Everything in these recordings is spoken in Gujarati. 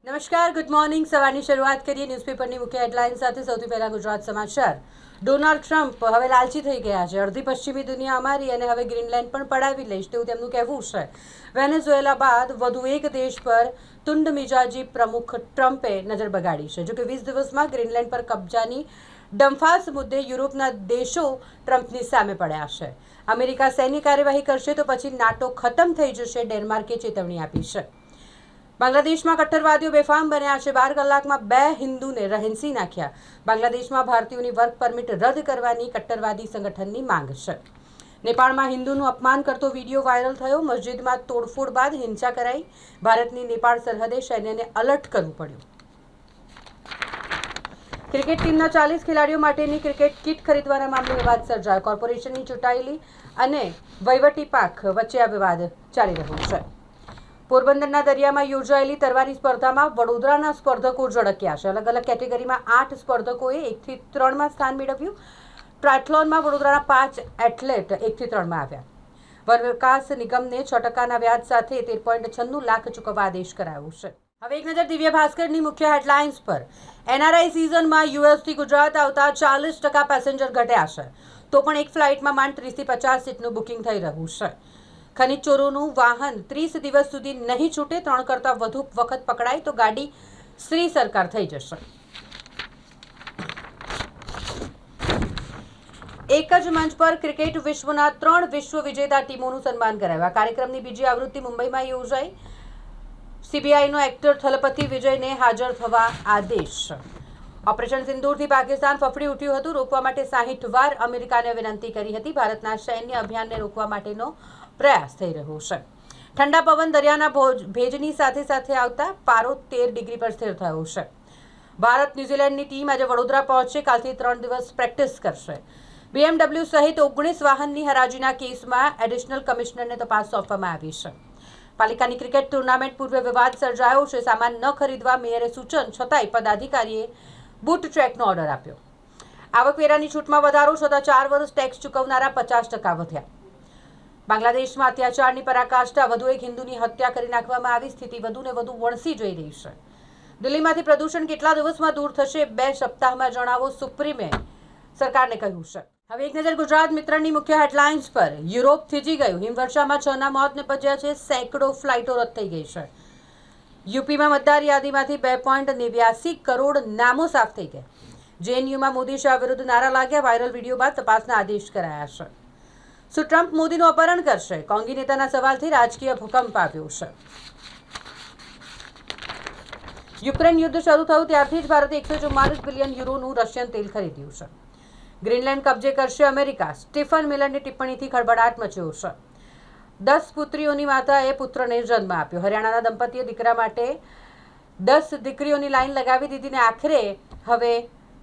નમસ્કાર, ગુડ મોર્નિંગ. સવારની શરૂઆત કરીએ ન્યૂઝપેપરની મુખ્ય હેડલાઇન સાથે. સૌથી પહેલા ગુજરાત સમાચાર. ડોનાલ્ડ ટ્રમ્પ હવે લાલચી થઈ ગયા છે. અડધી પશ્ચિમી દુનિયા અમારી અને હવે ગ્રીનલેન્ડ પણ પડાવી લઈશ તેવું તેમનું કહેવું છે. વેનેઝુએલા બાદ વધુ એક દેશ પર તુંડ મિજાજી પ્રમુખ ટ્રમ્પે નજર બગાડી છે. જોકે 20 દિવસમાં ગ્રીનલેન્ડ પર કબજાની ડંફાસ મુદ્દે યુરોપના દેશો ટ્રમ્પની સામે પડ્યા છે. અમેરિકા સૈન્ય કાર્યવાહી કરશે તો પછી નાટો ખતમ થઈ જશે, ડેનમાર્કે ચેતવણી આપી છે. બાંગ્લાદેશમાં કટ્ટરવાદીઓ બેફામ બન્યા છે. 12 કલાકમાં 2 હિન્દુને રહેનસી નાખ્યા. બાંગ્લાદેશમાં ભારતીયોની વર્ક પરમિટ રદ કરવાની કટ્ટરવાદી સંગઠનની માંગ છે. નેપાળમાં હિન્દુનું અપમાન કરતો વિડીયો વાયરલ થયો. મસ્જિદમાં તોડફોડ બાદ હિંસા કરાઈ. ભારતની નેપાળ સરહદે સૈન્યને અલર્ટ કરવું પડ્યું. ક્રિકેટ ટીમના 40 ખેલાડીઓ માટેની ક્રિકેટ કિટ ખરીદવાના મામલે વિવાદ સર્જાયો. કોર્પોરેશનની ચૂંટાયેલી અને વહીવટી પાંખ વચ્ચે આ વિવાદ ચાલી રહ્યો છે. પોરબંદરના દરિયામાં યોજાયેલી તરવાની સ્પર્ધામાં વડોદરાના સ્પર્ધકો ઝળક્યા છે. અલગ અલગ કેટેગરીમાં 8 સ્પર્ધકોએ 1 થી 3માં સ્થાન મેળવ્યું. ટ્રાયથલોનમાં વડોદરાના 5 એથ્લેટ 1 થી 3માં આવ્યા. વન વિકાસ નિગમને 6% વ્યાજ સાથે 13.96 લાખ ચૂકવવા આદેશ કરાયો છે. હવે એક નજર દિવ્ય ભાસ્કરની મુખ્ય હેડલાઇન્સ પર. એનઆરઆઈ સિઝનમાં યુએસથી ગુજરાત આવતા 40% પેસેન્જર ઘટ્યા છે. તો પણ એક ફ્લાઇટમાં માંડ 30 થી 50 સીટનું બુકિંગ થઈ રહ્યું છે. ખનીજ ચોરોનું વાહન 30 દિવસ સુધી નહીં છૂટે. 3 કરતાં વધુ વખત પકડાય તો ગાડી શ્રી સરકાર થઈ જશે. એક જ મંચ પર ક્રિકેટ વિશ્વના 3 વિશ્વ વિજેતા ટીમોનું સન્માન કરાયું. આ કાર્યક્રમની બીજી આવૃત્તિ મુંબઈમાં યોજાઈ. સીબીઆઈનો એક્ટર થલપતિ વિજયને હાજર થવા આદેશ. ઓપરેશન સિંદૂરથી પાકિસ્તાન ફફડી ઉઠ્યું હતું. રોકવા માટે 60 વાર અમેરિકાને વિનંતી કરી હતી. ભારતના સૈન્ય અભિયાનને રોકવા માટેનો પ્રયાસ થઈ રહ્યો છે. ઠંડા પવન દરિયાના ભેજની સાથે સાથે આવતા પારો 13 ડિગ્રી પર સ્થિર થયો છે. ભારત ન્યૂઝીલેન્ડની ટીમ આજે વડોદરા પહોંચશે. કાલથી 3 દિવસ પ્રેક્ટિસ કરશે. BMW સહિત 19 વાહનની હરાજીના કેસમાં એડિશનલ કમિશનરને તપાસ સોંપવામાં આવી છે. પાલિકાની ક્રિકેટ ટુર્નામેન્ટ પૂર્વે વિવાદ સર્જાયો છે. સામાન ન ખરીદવા મેયરે સૂચન છતાંય પદાધિકારીએ બૂટ ટ્રેકનો ઓર્ડર આપ્યો. આવકવેરાની છૂટમાં વધારો છતાં 4 વર્ષ ટેક્સ ચૂકવનારા 50% વધ્યા. બાંગ્લાદેશમાં અત્યાચારની પરાકાષ્ઠા. વધુ એક હિન્દુની હત્યા કરી નાખવામાં આવી. સ્થિતિ વધુને વધુ વણસી જઈ રહી છે. દિલ્હીમાંથી પ્રદૂષણ કેટલા દિવસમાં દૂર થશે? 2 સપ્તાહમાં જણાવો, સુપ્રીમે સરકારને કહ્યું છે. હવે એક નજર ગુજરાત મિત્રની મુખ્ય હેડલાઇન્સ પર. યુરોપ થીજી ગયું. હિમવર્ષામાં 6ના મોત નિપજ્યા છે. સેંકડો ફ્લાઇટો રદ થઈ ગઈ છે. યુપીમાં મતદાર યાદીમાંથી 2.89 કરોડ નામો સાફ થઈ ગયા. જેએનયુમાં મોદી શાહ વિરુદ્ધ નારા લાગ્યા. વાયરલ વિડીયો બાદ તપાસના આદેશ કરાયા છે. શું ટ્રમ્પ મોદીનું અપહરણ કરશે? કોંગી નેતાના સવાલથી રાજકીય ભૂકંપ આવ્યો છે. યુક્રેન યુદ્ધ શરૂ થયું ત્યારથી જ ભારતે 144 બિલિયન યુરોનું રશિયન તેલ ખરીદ્યું છે. ગ્રીનલેન્ડ કબજે કરશે અમેરિકા. સ્ટીફન મિલરની ટિપ્પણીથી ખળભળાટ મચ્યો છે. 10 પુત્રીઓની માતાએ પુત્રને જન્મ આપ્યો. હરિયાણાના દંપતીએ દીકરા માટે 10 દીકરીઓની લાઈન લગાવી દીધી ને આખરે હવે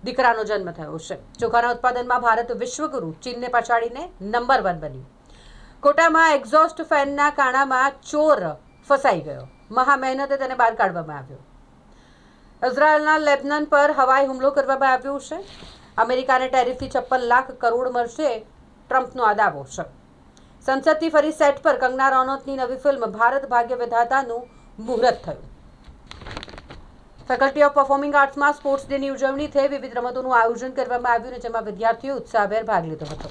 દીકરાનો જન્મ થયો છે. ચોખાના ઉત્પાદનમાં ભારત વિશ્વગુરુ ચીનને પછાડીને નંબર 1 બન્યું. કોટામાં એક્ઝોસ્ટ ફેનના કાણામાં ચોર ફસાઈ ગયો. મહા મહેનતે તેને બહાર કાઢવામાં આવ્યો. ઇઝરાયલના લેબનન પર હવાઈ હુમલો કરવામાં આવ્યો છે. અમેરિકાને ટેરિફથી 56 લાખ કરોડ મળશે, ટ્રમ્પનો આ દાવો છે. સંસદથી ફરી સેટ પર કંગના રનૌતની નવી ફિલ્મ ભારત ભાગ્ય વિધાતાનું મુહૂર્ત થયું. ફેકલ્ટી ઓફ પરફોર્મિંગ આર્ટ્સમાં સ્પોર્ટ્સ ડેની ઉજવણી થઈ. વિવિધ રમતોનું આયોજન કરવામાં આવ્યું અને જેમાં વિદ્યાર્થીઓ ઉત્સાહભેર ભાગ લીધો હતો.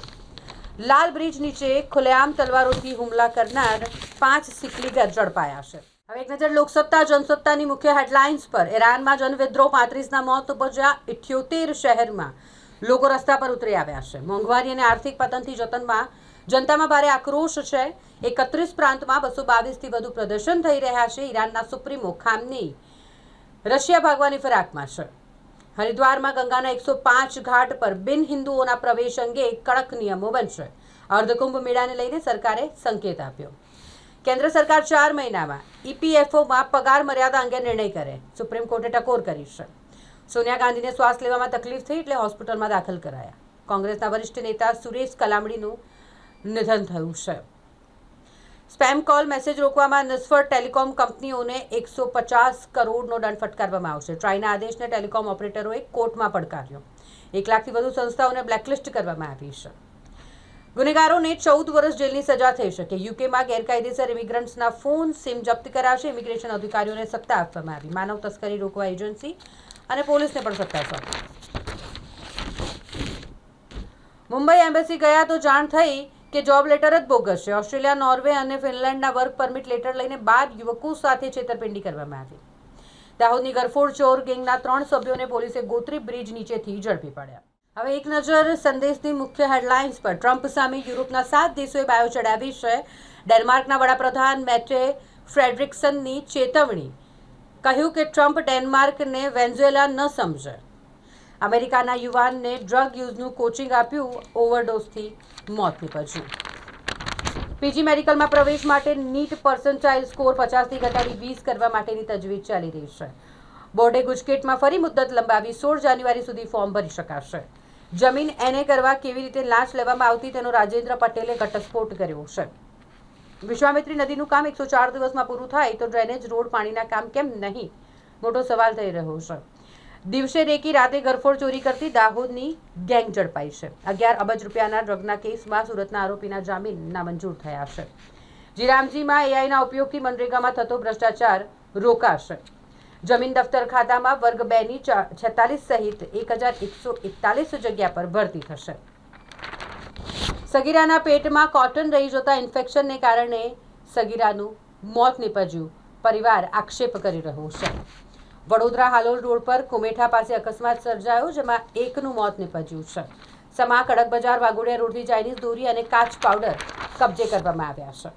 લાલ બ્રિજ નીચે ખુલ્લેઆમ તલવારોથી હુમલા કરનાર 5 સિકલીગર ઝડપાયા છે. હવે એક નજર લોકસત્તા જનસત્તાની મુખ્ય હેડલાઇન્સ પર. ઈરાનમાં જનવિદ્રોહ, 35ના મોત ઉપજ્યા. 78 શહેરમાં લોકો રસ્તા પર ઉતરી આવ્યા છે. મોંઘવારી અને આર્થિક પતનથી જનતામાં ભારે આક્રોશ છે. 31 પ્રાંતમાં 222થી વધુ પ્રદર્શન થઈ રહ્યા છે. ઈરાનના સુપ્રીમો ખામનેઈ રશિયા ભાગવાની ફિરાકમાં છે. હરિદ્વારમાં ગંગાના 105 ઘાટ પર બિન હિન્દુઓના પ્રવેશ અંગે કડક નિયમો બનશે. અર્ધકુંભ મેળાને લઈને સરકારે સંકેત આપ્યો. કેન્દ્ર સરકાર 4 મહિનામાં ઈપીએફઓમાં પગાર મર્યાદા અંગે નિર્ણય કરે. સુપ્રીમ કોર્ટે ટકોર કરી છે. સોનિયા ગાંધીને શ્વાસ લેવામાં તકલીફ થઈ એટલે હોસ્પિટલમાં દાખલ કરાયા. કોંગ્રેસના વરિષ્ઠ નેતા સુરેશ કલામડીનું નિધન થયું છે. સ્પેમ કોલ મેસેજ રોકવામાં નિષ્ફળ ટેલિકોમ કંપનીઓને 150 કરોડનો દંડ ફટકારવામાં આવશે. ટ્રાઈના આદેશને ટેલિકોમ ઓપરેટરોએ કોર્ટમાં પડકાર્યો. 1 લાખથી વધુ સંસ્થાઓને બ્લેકલિસ્ટ કરવામાં આવી છે. ગુનેગારોને 14 વર્ષ જેલની સજા થઈ શકે. યુકેમાં ગેરકાયદેસર ઇમિગ્રન્ટ્સના ફોન સિમ જપ્ત કરાશે. ઇમિગ્રેશન અધિકારીઓને સત્તા આપવામાં આવી. માનવ તસ્કરી રોકવા એજન્સી અને પોલીસને પણ સત્તા સોંપી. મુંબઈ એમ્બેસી ગયા તો જાણ થઈ કે જોબ લેટર જ બોગસ છે. ઓસ્ટ્રેલિયા, નોર્વે અને ફિનલેન્ડના વર્ક પરમિટ લેટર લઈને 12 યુવકો સાથે છેતરપિંડી કરવામાં આવી. દાહોદની ગરફોડ ચોર ગેંગના 3 સભ્યોને પોલીસે ગોત્રી બ્રિજ નીચેથી ઝડપી પાડ્યા. હવે એક નજર સંદેશની મુખ્ય હેડલાઇન્સ પર. ટ્રમ્પ સામે યુરોપના 7 દેશોએ બાયો ચડાવી છે. ડેનમાર્કના વડાપ્રધાન મેટે ફ્રેડરિક્સનની ચેતવણી. કહ્યું કે ટ્રમ્પ ડેનમાર્કને વેનેઝુએલા ન સમજે. અમેરિકાના યુવાનને ડ્રગ યુઝનું કોચિંગ આપ્યું, ઓવરડોઝથી મોત નીપજ્યું. પીજી મેડિકલમાં પ્રવેશ માટે નીટ પર્સન્ટાઇલ સ્કોર 50થી ઘટાડી 20 કરવા માટેની તજવીજ ચાલી રહી છે. બોર્ડે ગુજકેટમાં ફરી મુદ્દત લંબાવી 16 જાન્યુઆરી સુધી ફોર્મ ભરી શકાશે. જમીન એને કરવા કેવી રીતે લાંચ લેવામાં આવતી તેનો રાજેન્દ્ર પટેલે ઘટસ્ફોટ કર્યો છે. વિશ્વામિત્રી નદીનું કામ 104 દિવસમાં પૂરું થાય તો ડ્રેનેજ રોડ પાણીના કામ કેમ નહીં, મોટો સવાલ થઈ રહ્યો છે. દિવસે રેકી રાતે ગરફોડ ચોરી કરતી દાહોદની ગેંગ ઝડપાઈ છે. 11 અબજ રૂપિયાના ડ્રગના કેસમાં સુરતના આરોપીના જામીન નામંજૂર થયા છે. જીરામજીમાં એઆઈના ઉપયોગથી મનરેગામાં થતો ભ્રષ્ટાચાર રોકાશે. જમીન દફતર ખાતામાં વર્ગ 2ની 46 સહિત 1141 જગ્યા પર ભરતી થશે. સગીરાના પેટમાં કોટન રહી જતા ઇન્ફેક્શનને કારણે સગીરાનું મોત નીપજ્યું. પરિવાર આક્ષેપ કરી રહ્યો છે. વડોદરા હાલોલ રોડ પર કુમેઠા પાસે અકસ્માત સર્જાયો, જેમાં એકનું મોત નીપજ્યું છે. સમા કડક બજાર વાઘોડિયા રોડથી ચાઇનીઝ દોરી અને કાચ પાવડર કબજે કરવામાં આવ્યા છે.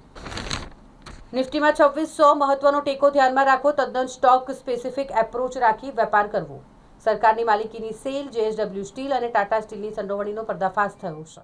નિફ્ટીમાં 2600 મહત્વનો ટેકો ધ્યાનમાં રાખો. તદ્દન સ્ટોક સ્પેસિફિક એપ્રોચ રાખી વેપાર કરવો. સરકારની માલિકીની સેલ, જેએસડબલ્યુ સ્ટીલ અને ટાટા સ્ટીલની સંડોવણીનો પર્દાફાશ થયો છે.